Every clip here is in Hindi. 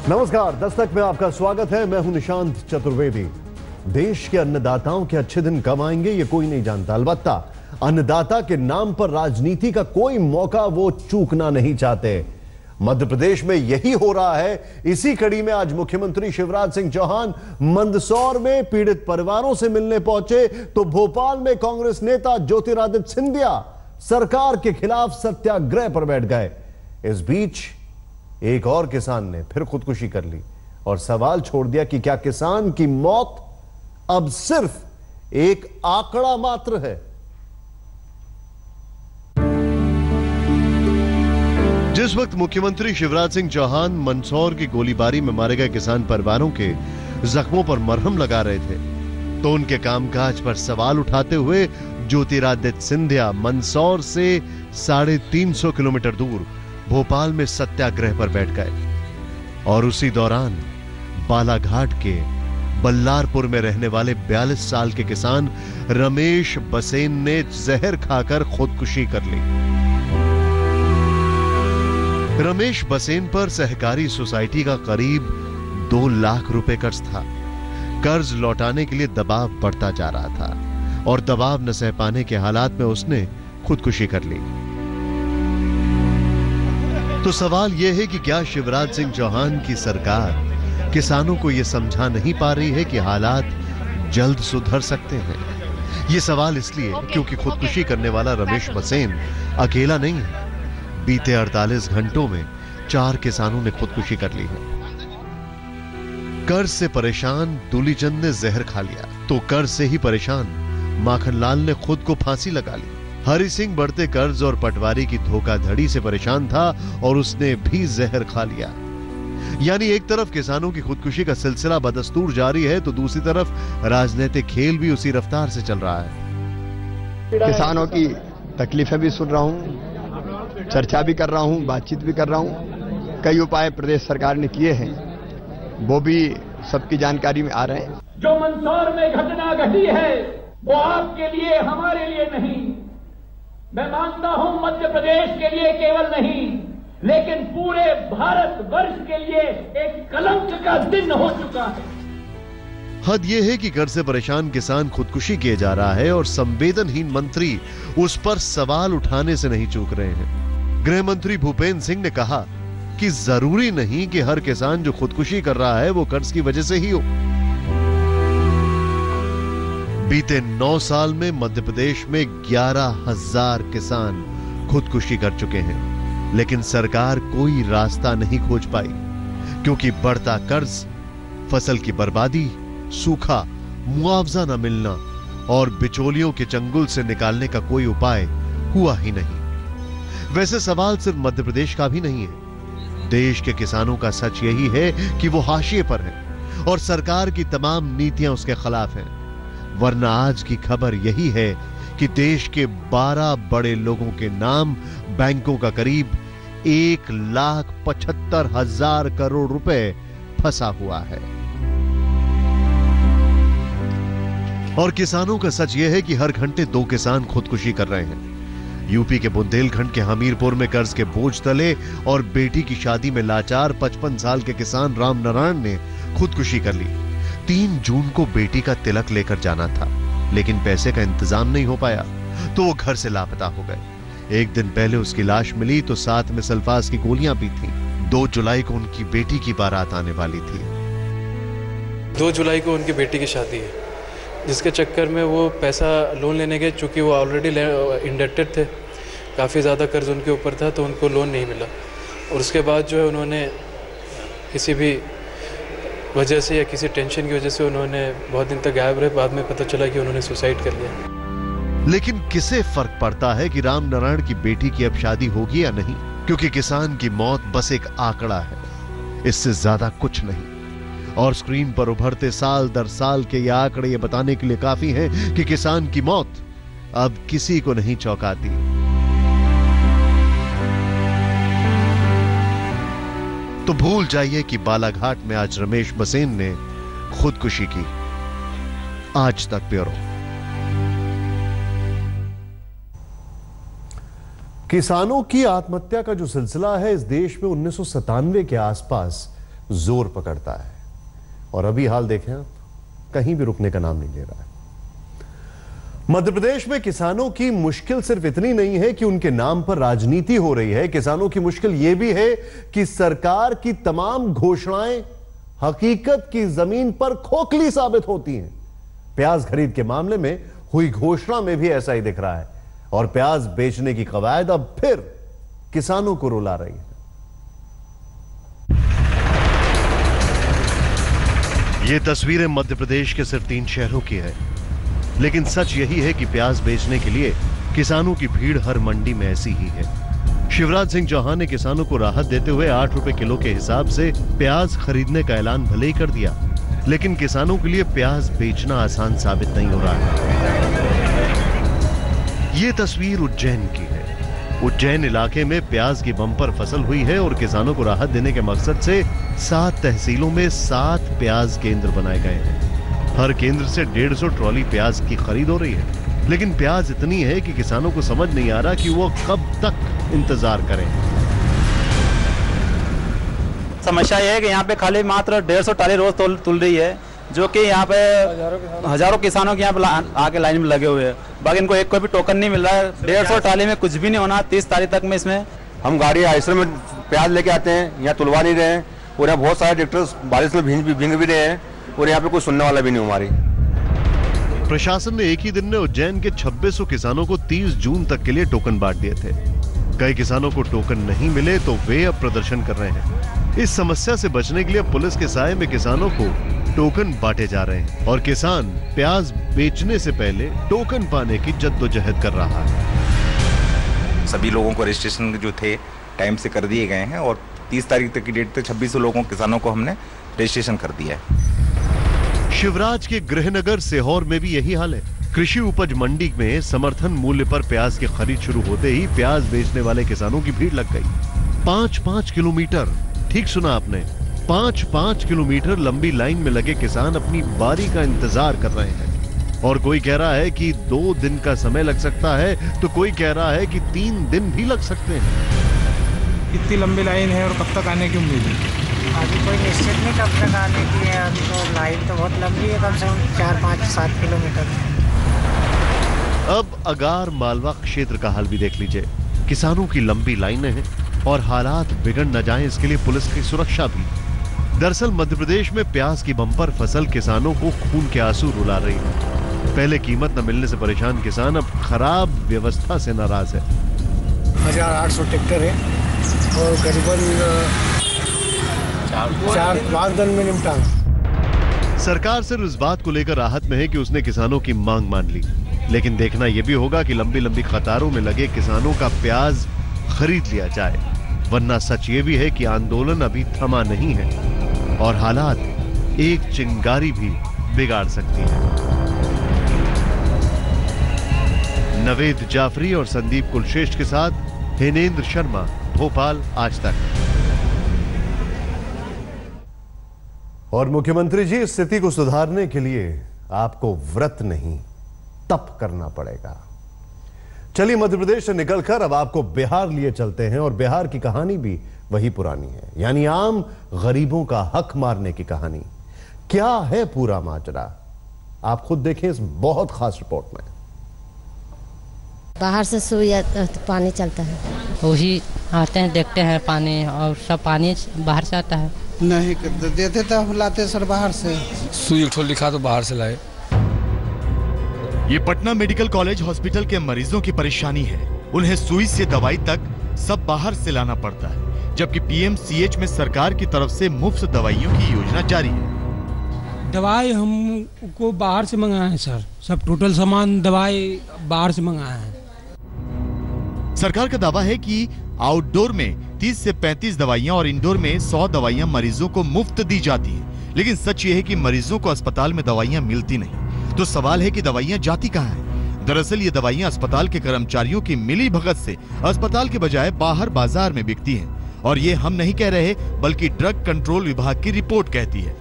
नमस्कार, दस्तक में आपका स्वागत है। मैं हूं निशांत चतुर्वेदी। देश के अन्नदाताओं के अच्छे दिन कब आएंगे ये कोई नहीं जानता। अलबत्ता अन्नदाता के नाम पर राजनीति का कोई मौका वो चूकना नहीं चाहते। मध्य प्रदेश में यही हो रहा है। इसी कड़ी में आज मुख्यमंत्री शिवराज सिंह चौहान मंदसौर में पीड़ित परिवारों से मिलने पहुंचे तो भोपाल में कांग्रेस नेता ज्योतिरादित्य सिंधिया सरकार के खिलाफ सत्याग्रह पर बैठ गए। इस बीच एक और किसान ने फिर खुदकुशी कर ली और सवाल छोड़ दिया कि क्या किसान की मौत अब सिर्फ एक आंकड़ा मात्र है। जिस वक्त मुख्यमंत्री शिवराज सिंह चौहान मंदसौर की गोलीबारी में मारे गए किसान परिवारों के जख्मों पर मरहम लगा रहे थे तो उनके कामकाज पर सवाल उठाते हुए ज्योतिरादित्य सिंधिया मंदसौर से 350 किलोमीटर दूर भोपाल में सत्याग्रह पर बैठ गए। और उसी दौरान बालाघाट के बल्लारपुर में रहने वाले 42 साल के किसान रमेश बसेन ने जहर खाकर खुदकुशी कर ली। रमेश बसेन पर सहकारी सोसाइटी का करीब 2 लाख रुपए कर्ज था। कर्ज लौटाने के लिए दबाव बढ़ता जा रहा था और दबाव न सह पाने के हालात में उसने खुदकुशी कर ली। तो सवाल यह है कि क्या शिवराज सिंह चौहान की सरकार किसानों को यह समझा नहीं पा रही है कि हालात जल्द सुधर सकते हैं। यह सवाल इसलिए क्योंकि खुदकुशी करने वाला रमेश बसेन अकेला नहीं है। बीते 48 घंटों में 4 किसानों ने खुदकुशी कर ली है। कर्ज से परेशान दूलीचंद ने जहर खा लिया तो कर्ज से ही परेशान माखनलाल ने खुद को फांसी लगा ली। हरि सिंह बढ़ते कर्ज और पटवारी की धोखाधड़ी से परेशान था और उसने भी जहर खा लिया। यानी एक तरफ किसानों की खुदकुशी का सिलसिला बदस्तूर जारी है तो दूसरी तरफ राजनीतिक खेल भी उसी रफ्तार से चल रहा है। किसानों की तकलीफें भी सुन रहा हूं, चर्चा भी कर रहा हूं, बातचीत भी कर रहा हूं। कई उपाय प्रदेश सरकार ने किए हैं, वो भी सबकी जानकारी में आ रहे हैं। जो मंदसौर में घटना घटी है वो आपके लिए, हमारे लिए नहीं, मैं मानता हूं मध्य प्रदेश के लिए केवल नहीं लेकिन पूरे भारत वर्ष के लिए एक कलंक का दिन हो चुका है। हद यह है कि कर्ज से परेशान किसान खुदकुशी किए जा रहा है और संवेदनहीन मंत्री उस पर सवाल उठाने से नहीं चूक रहे हैं। गृह मंत्री भूपेंद्र सिंह ने कहा कि जरूरी नहीं कि हर किसान जो खुदकुशी कर रहा है वो कर्ज की वजह से ही हो। बीते 9 साल में मध्य प्रदेश में 11,000 किसान खुदकुशी कर चुके हैं लेकिन सरकार कोई रास्ता नहीं खोज पाई क्योंकि बढ़ता कर्ज, फसल की बर्बादी, सूखा, मुआवजा न मिलना और बिचौलियों के चंगुल से निकालने का कोई उपाय हुआ ही नहीं। वैसे सवाल सिर्फ मध्य प्रदेश का भी नहीं है। देश के किसानों का सच यही है कि वो हाशिए पर है और सरकार की तमाम नीतियां उसके खिलाफ हैं। वरना आज की खबर यही है कि देश के 12 बड़े लोगों के नाम बैंकों का करीब 1,75,000 करोड़ रुपए फंसा हुआ है। और किसानों का सच यह है कि हर घंटे 2 किसान खुदकुशी कर रहे हैं। यूपी के बुंदेलखंड के हमीरपुर में कर्ज के बोझ तले और बेटी की शादी में लाचार 55 साल के किसान राम नारायण ने खुदकुशी कर ली। 3 जून को बेटी का तिलक लेकर जाना था लेकिन पैसे का इंतजाम नहीं हो पाया तो वो घर से लापता हो गए। एक दिन पहले उसकी लाश मिली तो साथ में सल्फास की गोलियां भी थीं। 2 जुलाई को उनकी बेटी की बारात आने वाली थी। 2 जुलाई को उनकी बेटी की शादी है जिसके चक्कर में वो पैसा लोन लेने गए। चूँकि वो ऑलरेडी इंडेप्टेड थे, काफ़ी ज़्यादा कर्ज उनके ऊपर था तो उनको लोन नहीं मिला और उसके बाद जो है उन्होंने किसी भी वजह से या किसी टेंशन की वजह से उन्होंने बहुत दिन तक गायब रहे। बाद में पता चला कि उन्होंने सुसाइड कर लिया। लेकिन किसे फर्क पड़ता है कि राम नारायण की बेटी की अब शादी होगी या नहीं, क्योंकि किसान की मौत बस एक आंकड़ा है, इससे ज्यादा कुछ नहीं। और स्क्रीन पर उभरते साल दर साल के ये आंकड़े ये बताने के लिए काफी हैं कि किसान की मौत अब किसी को नहीं चौंकाती। तो भूल जाइए कि बालाघाट में आज रमेश बसेन ने खुदकुशी की। आज तक ब्यूरो। किसानों की आत्महत्या का जो सिलसिला है इस देश में 1997 के आसपास जोर पकड़ता है। और अभी हाल देखें आप, कहीं भी रुकने का नाम नहीं ले रहा है। मध्य प्रदेश में किसानों की मुश्किल सिर्फ इतनी नहीं है कि उनके नाम पर राजनीति हो रही है, किसानों की मुश्किल यह भी है कि सरकार की तमाम घोषणाएं हकीकत की जमीन पर खोखली साबित होती हैं। प्याज खरीद के मामले में हुई घोषणा में भी ऐसा ही दिख रहा है और प्याज बेचने की कवायद अब फिर किसानों को रुला रही है। ये तस्वीरें मध्य प्रदेश के सिर्फ 3 शहरों की है, लेकिन सच यही है कि प्याज बेचने के लिए किसानों की भीड़ हर मंडी में ऐसी ही है। शिवराज सिंह चौहान ने किसानों को राहत देते हुए 8 रुपए किलो के हिसाब से प्याज खरीदने का ऐलान भले ही कर दिया, लेकिन किसानों के लिए प्याज बेचना आसान साबित नहीं हो रहा है। ये तस्वीर उज्जैन की है। उज्जैन इलाके में प्याज की बम्पर फसल हुई है और किसानों को राहत देने के मकसद से 7 तहसीलों में 7 प्याज केंद्र बनाए गए हैं। हर केंद्र से 150 ट्रॉली प्याज की खरीद हो रही है, लेकिन प्याज इतनी है कि किसानों को समझ नहीं आ रहा कि वो कब तक इंतजार करें। समस्या यह है कि यहाँ पे खाली मात्र 150 ट्राली रोज तुल रही है, जो कि यहाँ पे हजारों किसानों के यहाँ पे आके लाइन में लगे हुए हैं। बाकी इनको एक कोई भी टोकन नहीं मिल रहा है। 150 ट्राली में कुछ भी नहीं होना। 30 तारीख तक में इसमें हम गाड़ी आइसर में प्याज लेके आते हैं, यहाँ तुलवा नहीं रहे हैं और यहाँ बहुत सारे ट्रैक्टर बारिश में भींग भी रहे हैं और यहाँ पे कोई सुनने वाला भी नहीं हमारी। प्रशासन ने एक ही दिन में उज्जैन के 2600 किसानों को 30 जून तक के लिए टोकन बांट दिए थे। कई किसानों को टोकन नहीं मिले तो वे अब प्रदर्शन कर रहे हैं। इस समस्या से बचने के लिए पुलिस के साए में किसानों को टोकन बांटे जा रहे हैं और किसान प्याज बेचने से पहले टोकन पाने की जद्दोजहद कर रहा है। सभी लोगों को रजिस्ट्रेशन जो थे टाइम से कर दिए गए हैं और 30 तारीख तक की डेट तक 2600 लोगों किसानों को हमने रजिस्ट्रेशन कर दिया है। शिवराज के गृहनगर सीहोर में भी यही हाल है। कृषि उपज मंडी में समर्थन मूल्य पर प्याज की खरीद शुरू होते ही प्याज बेचने वाले किसानों की भीड़ लग गई। 5-5 किलोमीटर, ठीक सुना आपने, 5-5 किलोमीटर लंबी लाइन में लगे किसान अपनी बारी का इंतजार कर रहे हैं। और कोई कह रहा है कि 2 दिन का समय लग सकता है, तो कोई कह रहा है कि 3 दिन भी लग सकते हैं। इतनी लंबी लाइन है और कब तक आने की उम्मीद है? अभी कोई निश्चित नहीं कब तक आने की है। अभी तो लाइन तो बहुत लंबी है, कम से कम 4-5-7 किलोमीटर। अब अगार मालवा क्षेत्र का हाल भी देख लीजिए। किसानों की लंबी लाइनें हैं और हालात बिगड़ न जाएं इसके लिए पुलिस की सुरक्षा भी। दरअसल मध्य प्रदेश में प्याज की बम्पर फसल किसानों को खून के आंसू रुला रही है। पहले कीमत न मिलने से परेशान किसान अब खराब व्यवस्था से नाराज है। 1800 ट्रैक्टर है और करीबन 4-5 दिन में निपटांगा। सरकार सिर्फ इस बात को लेकर राहत में है कि उसने किसानों की मांग मान ली, लेकिन देखना यह भी होगा कि लंबी लंबी कतारों में लगे किसानों का प्याज खरीद लिया जाए, वरना सच ये भी है कि आंदोलन अभी थमा नहीं है और हालात एक चिंगारी भी बिगाड़ सकती है। नवेद जाफरी और संदीप कुलश्रेष्ठ के साथ हिनेंद्र शर्मा, भोपाल, आज तक। और मुख्यमंत्री जी, इस स्थिति को सुधारने के लिए आपको व्रत नहीं तप करना पड़ेगा। चलिए मध्य प्रदेश से निकलकर अब आपको बिहार लिए चलते हैं और बिहार की कहानी भी वही पुरानी है, यानी आम गरीबों का हक मारने की कहानी। क्या है पूरा माजरा, आप खुद देखें इस बहुत खास रिपोर्ट में। बाहर से सुई पानी चलता है, वही आते हैं, देखते हैं पानी, और सब पानी बाहर से आता है। नहीं देते तो हम लाते सर बाहर से। सुई एक ठो लिखा तो बाहर से लाए। ये पटना मेडिकल कॉलेज हॉस्पिटल के मरीजों की परेशानी है। उन्हें सुई से दवाई तक सब बाहर से लाना पड़ता है, जबकि पीएमसीएच में सरकार की तरफ से मुफ्त दवाइयों की योजना जारी है। दवाई हमको बाहर से मंगाए हैं सर, सब टोटल सामान दवाई बाहर से मंगाए हैं। सरकार का दावा है कि आउटडोर में 30 से 35 दवाइयां और इंडोर में 100 दवाइयां मरीजों को मुफ्त दी जाती है, लेकिन सच ये है कि मरीजों को अस्पताल में दवाइयां मिलती नहीं। तो सवाल है कि दवाइयां जाती कहां हैं? दरअसल ये दवाइयां अस्पताल के कर्मचारियों की मिली भगत से अस्पताल के बजाय बाहर बाजार में बिकती हैं। और ये हम नहीं कह रहे, बल्कि ड्रग कंट्रोल विभाग की रिपोर्ट कहती है।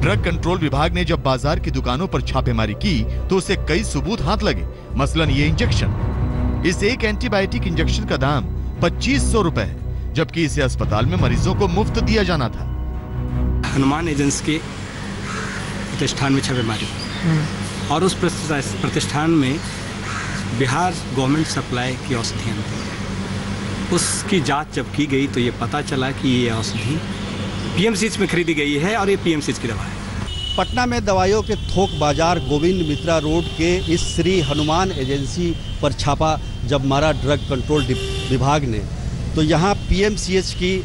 ड्रग कंट्रोल विभाग ने जब बाजार की दुकानों पर छापेमारी की तो उसे कई सबूत हाथ लगे। मसलन ये इंजेक्शन, इस एक एंटीबायोटिक इंजेक्शन का दाम 2500 रुपए है, जबकि इसे अस्पताल में मरीजों को मुफ्त दिया जाना था। हनुमान एजेंसी के प्रतिष्ठान में छापेमारी और उस प्रतिष्ठान में बिहार गवर्नमेंट सप्लाई की औषधियाँ थी। उसकी जांच जब की गई तो ये पता चला कि ये औषधि पीएमसीएच में खरीदी गई है और ये पीएमसीएच की दवा है। पटना में दवाइयों के थोक बाजार गोविंद मित्रा रोड के इस श्री हनुमान एजेंसी पर छापा जब मारा ड्रग कंट्रोल विभाग ने, तो यहाँ पीएमसीएच की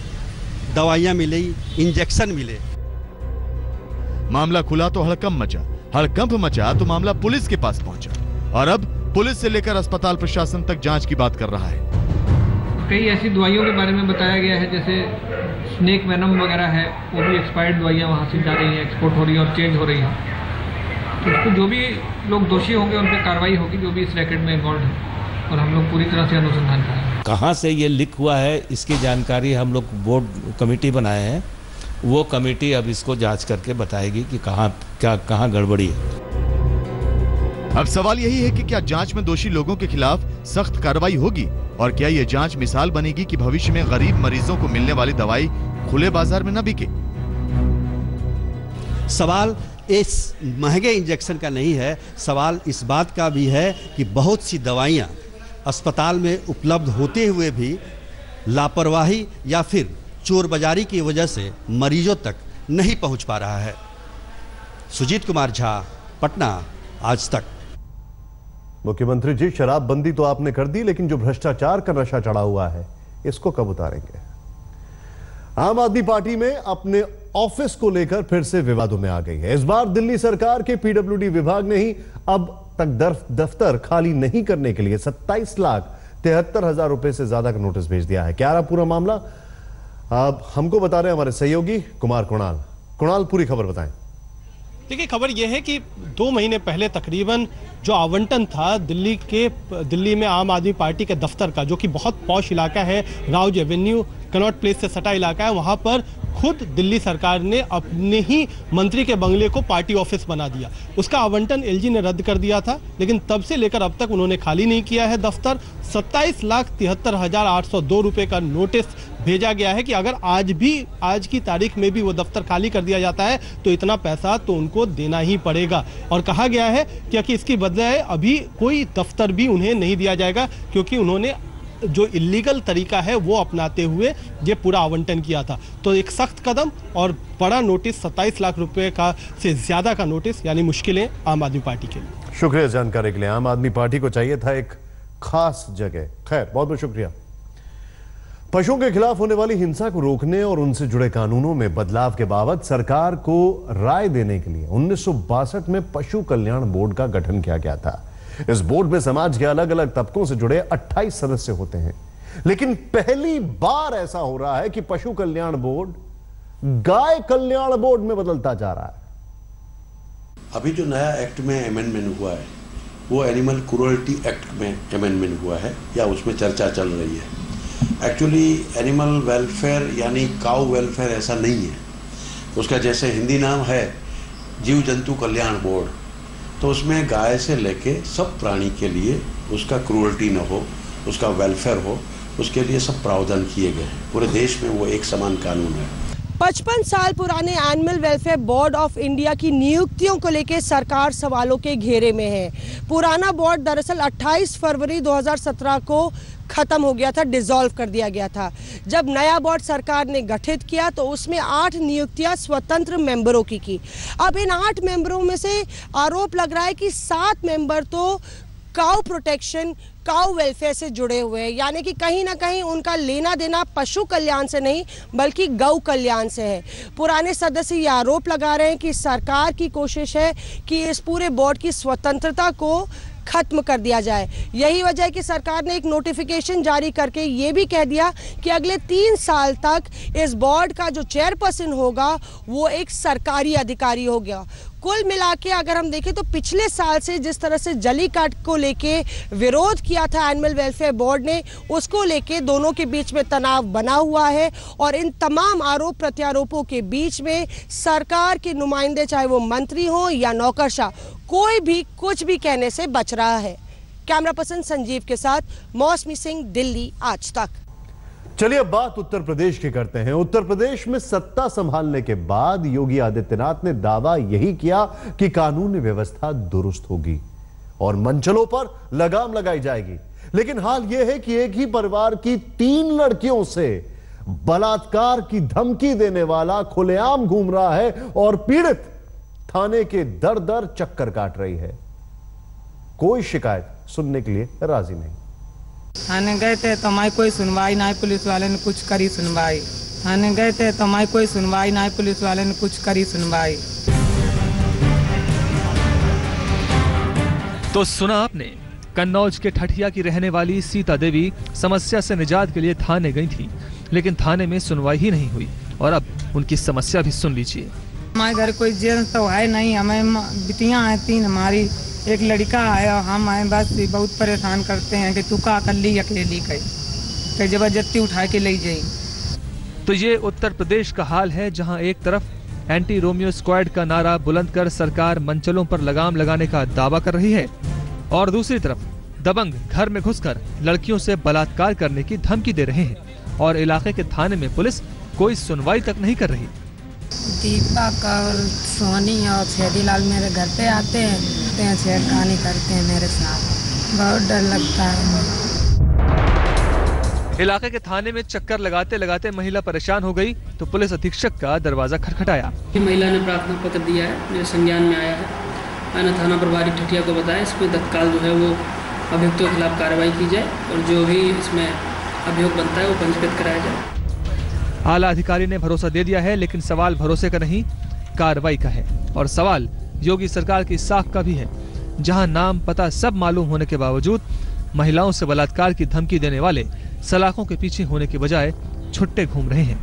दवाइयाँ मिली, इंजेक्शन मिले। मामला खुला तो हड़कंप मचा तो मामला पुलिस के पास पहुंचा और अब पुलिस से लेकर अस्पताल प्रशासन तक जांच की बात कर रहा है। कई ऐसी दवाइयों के बारे में बताया गया है, जैसे स्नेक वेनम वगैरह है, वो भी एक्सपायर्ड दवाइयाँ वहाँ से जा रही हैं, एक्सपोर्ट हो रही है और चेंज हो रही हैं। तो उसको जो भी लोग दोषी होंगे उन पर कार्रवाई होगी, जो भी इस रैकेट में इन्वॉल्व है, और हम लोग पूरी तरह से अनुसंधान करेंगे। कहाँ से ये लीक हुआ है इसकी जानकारी हम लोग बोर्ड कमेटी बनाए हैं, वो कमेटी अब इसको जांच करके बताएगी कि कहाँ गड़बड़ी है। अब सवाल यही है कि क्या जांच में दोषी लोगों के खिलाफ सख्त कार्रवाई होगी और क्या ये जांच मिसाल बनेगी कि भविष्य में गरीब मरीजों को मिलने वाली दवाई खुले बाजार में न बिके। सवाल इस महंगे इंजेक्शन का नहीं है, सवाल इस बात का भी है कि बहुत सी दवाइयां अस्पताल में उपलब्ध होते हुए भी लापरवाही या फिर चोर बाजारी की वजह से मरीजों तक नहीं पहुंच पा रहा है। सुजीत कुमार झा, पटना, आज तक। मुख्यमंत्री जी, शराबबंदी तो आपने कर दी, लेकिन जो भ्रष्टाचार का नशा चढ़ा हुआ है इसको कब उतारेंगे? आम आदमी पार्टी में अपने ऑफिस को लेकर फिर से विवादों में आ गई है। इस बार दिल्ली सरकार के पीडब्ल्यूडी विभाग ने ही अब तक दफ्तर खाली नहीं करने के लिए 27,73,000 रुपए से ज्यादा का नोटिस भेज दिया है। क्या रहा पूरा मामला, अब हमको बता रहे हैं हमारे सहयोगी कुमार कुणाल, पूरी खबर बताएं। देखिए, खबर यह है कि 2 महीने पहले तकरीबन जो आवंटन था दिल्ली में आम आदमी पार्टी के दफ्तर का, जो कि बहुत पॉश इलाका है, राउज एवेन्यू कनॉट प्लेस से सटा इलाका है, वहां पर खुद दिल्ली सरकार ने अपने ही मंत्री के बंगले को पार्टी ऑफिस बना दिया। उसका आवंटन एलजी ने रद्द कर दिया था, लेकिन तब से लेकर अब तक उन्होंने खाली नहीं किया है दफ्तर। 27,73,802 रुपए का नोटिस भेजा गया है कि अगर आज की तारीख में भी वो दफ्तर खाली कर दिया जाता है तो इतना पैसा तो उनको देना ही पड़ेगा। और कहा गया है कि इसकी बजाय अभी कोई दफ्तर भी उन्हें नहीं दिया जाएगा, क्योंकि उन्होंने जो इलीगल तरीका है वो अपनाते हुए ये पूरा आवंटन किया था। तो एक सख्त कदम और बड़ा नोटिस, 27 लाख रुपए का से ज्यादा का नोटिस, यानी मुश्किलें आम आदमी पार्टी के लिए। शुक्रिया जानकारी के लिए। आम आदमी पार्टी को चाहिए था एक खास जगह। खैर, बहुत बहुत शुक्रिया। पशुओं के खिलाफ होने वाली हिंसा को रोकने और उनसे जुड़े कानूनों में बदलाव के बाबत सरकार को राय देने के लिए 1962 में पशु कल्याण बोर्ड का गठन किया गया था। इस बोर्ड में समाज के अलग अलग तबकों से जुड़े 28 सदस्य होते हैं, लेकिन पहली बार ऐसा हो रहा है कि पशु कल्याण बोर्ड गाय कल्याण बोर्ड में बदलता जा रहा है। अभी जो नया एक्ट में अमेंडमेंट हुआ है वो एनिमल क्रूरल्टी एक्ट में अमेंडमेंट हुआ है, या उसमें चर्चा चल रही है। एक्चुअली एनिमल वेलफेयर यानी काउ वेलफेयर ऐसा नहीं है। उसका जैसे हिंदी नाम है जीव जंतु कल्याण बोर्ड, तो उसमें गाय से लेके सब प्राणी के लिए उसका क्रूरल्टी न हो, उसका वेलफेयर हो, उसके लिए सब प्रावधान किए गए हैं। पूरे देश में वो एक समान कानून है। 55 साल पुराने animal welfare board of India की नियुक्तियों को लेकर सरकार सवालों के घेरे में है। पुराना बोर्ड दरअसल 28 फरवरी 2017 को खत्म हो गया था, डिसॉल्व कर दिया गया था। जब नया बोर्ड सरकार ने गठित किया तो उसमें 8 नियुक्तियां स्वतंत्र मेंबरों की। अब इन 8 मेंबरों में से आरोप लग रहा है कि 7 मेंबर तो काउ प्रोटेक्शन, काउ वेलफेयर से जुड़े हुए हैं, यानी कि कहीं ना कहीं उनका लेना देना पशु कल्याण से नहीं बल्कि गौ कल्याण से है। पुराने सदस्य ये आरोप लगा रहे हैं कि सरकार की कोशिश है कि इस पूरे बोर्ड की स्वतंत्रता को खत्म कर दिया जाए। यही वजह है कि सरकार ने एक नोटिफिकेशन जारी करके ये भी कह दिया कि अगले 3 साल तक इस बोर्ड का जो चेयरपर्सन होगा वो एक सरकारी अधिकारी होगा। कुल मिला के अगर हम देखें तो पिछले साल से जिस तरह से जलीकट को लेके विरोध किया था एनिमल वेलफेयर बोर्ड ने, उसको लेके दोनों के बीच में तनाव बना हुआ है। और इन तमाम आरोप प्रत्यारोपों के बीच में सरकार के नुमाइंदे, चाहे वो मंत्री हो या नौकरशाह, कोई भी कुछ भी कहने से बच रहा है। कैमरा पर्सन संजीव के साथ मौसमी सिंह, दिल्ली आज तक। चलिए अब बात उत्तर प्रदेश की करते हैं। उत्तर प्रदेश में सत्ता संभालने के बाद योगी आदित्यनाथ ने दावा यही किया कि कानून व्यवस्था दुरुस्त होगी और मंचलों पर लगाम लगाई जाएगी। लेकिन हाल यह है कि एक ही परिवार की 3 लड़कियों से बलात्कार की धमकी देने वाला खुलेआम घूम रहा है और पीड़ित थाने के दर-दर चक्कर काट रही है। कोई शिकायत सुनने के लिए राजी नहीं। थाने गए थे तो हमारी कोई सुनवाई ना, पुलिस वाले ने कुछ करी सुनवाई। थाने गए थे तो हमारी कोई सुनवाई ना, पुलिस वाले ने कुछ करी सुनवाई। तो सुना आपने, कन्नौज के ठठिया की रहने वाली सीता देवी समस्या से निजात के लिए थाने गई थी, लेकिन थाने में सुनवाई ही नहीं हुई और अब उनकी समस्या भी सुन लीजिए। हमारे घर कोई जेल तो है नहीं, हमें बिटियां हैं 3, हमारी एक लड़का है और हम आए, बस बहुत परेशान करते हैं कि तू का अकेली अकेली कहीं जबरदस्ती उठा के ले जाई। तो ये उत्तर प्रदेश का हाल है, जहां एक तरफ एंटी रोमियो स्क्वाड का नारा बुलंद कर सरकार मंचलों पर लगाम लगाने का दावा कर रही है और दूसरी तरफ दबंग घर में घुसकर लड़कियों से बलात्कार करने की धमकी दे रहे हैं और इलाके के थाने में पुलिस कोई सुनवाई तक नहीं कर रही। दीपक और सोनी और छेदीलाल मेरे घर पे आते हैं, छेड़खानी करते हैं मेरे साथ, बहुत डर लगता है। इलाके के थाने में चक्कर लगाते लगाते महिला परेशान हो गई तो पुलिस अधीक्षक का दरवाजा खटखटाया। महिला ने प्रार्थना पत्र दिया है, मेरे संज्ञान में आया है। मैंने थाना प्रभारी ठठिया को बताया, इसमें तत्काल जो है वो अभियुक्तों के खिलाफ कार्रवाई की जाए और जो भी इसमें अभियोग बनता है वो पंजीकृत कराया जाए। आला अधिकारी ने भरोसा दे दिया है, लेकिन सवाल भरोसे का नहीं, कार्रवाई का है और सवाल योगी सरकार की साख का भी है, जहां नाम पता सब मालूम होने के बावजूद महिलाओं से बलात्कार की धमकी देने वाले सलाखों के पीछे होने के बजाय छुट्टे घूम रहे हैं।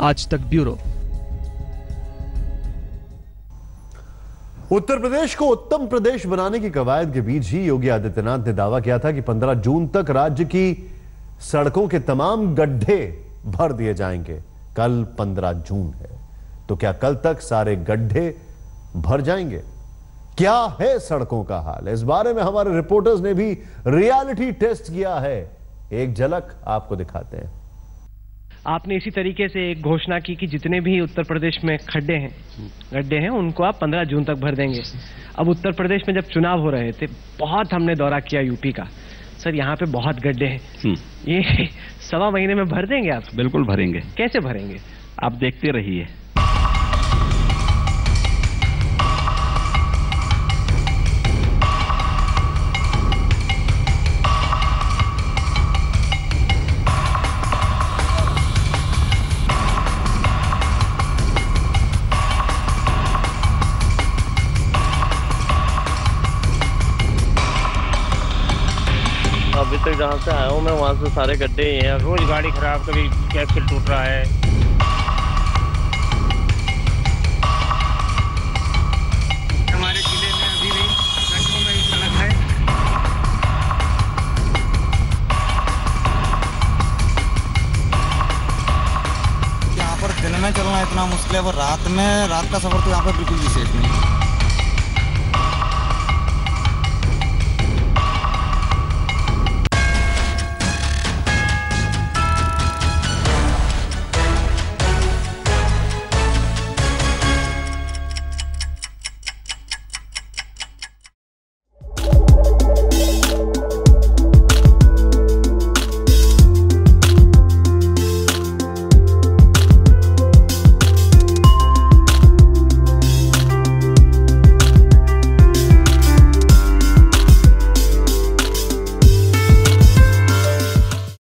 आज तक ब्यूरो। उत्तर प्रदेश को उत्तम प्रदेश बनाने की कवायद के बीच ही योगी आदित्यनाथ ने दावा किया था कि 15 जून तक राज्य की सड़कों के तमाम गड्ढे भर दिए जाएंगे। कल 15 जून है, तो क्या कल तक सारे गड्ढे भर जाएंगे? क्या है सड़कों का हाल? इस बारे में हमारे रिपोर्टर्स ने भी रियलिटी टेस्ट किया है। एक झलक आपको दिखाते हैं। आपने इसी तरीके से एक घोषणा की कि जितने भी उत्तर प्रदेश में गड्ढे हैं उनको आप 15 जून तक भर देंगे। अब उत्तर प्रदेश में जब चुनाव हो रहे थे, बहुत हमने दौरा किया यूपी का। सर, यहाँ पे बहुत गड्ढे हैं, ये 1.25 महीने में भर देंगे आप? बिल्कुल भरेंगे। कैसे भरेंगे? आप देखते रहिए। अभी तक जहाँ से आया हूँ मैं, वहाँ से सारे गड्ढे ही हैं। रोज गाड़ी खराब, कभी एक्सल टूट रहा है। हमारे जिले में अभी भी गड्ढों में ही सड़क है। यहाँ पर दिन में चलना इतना मुश्किल है, वो रात का सफर तो यहाँ पर बिल्कुल भी सेफ नहीं है।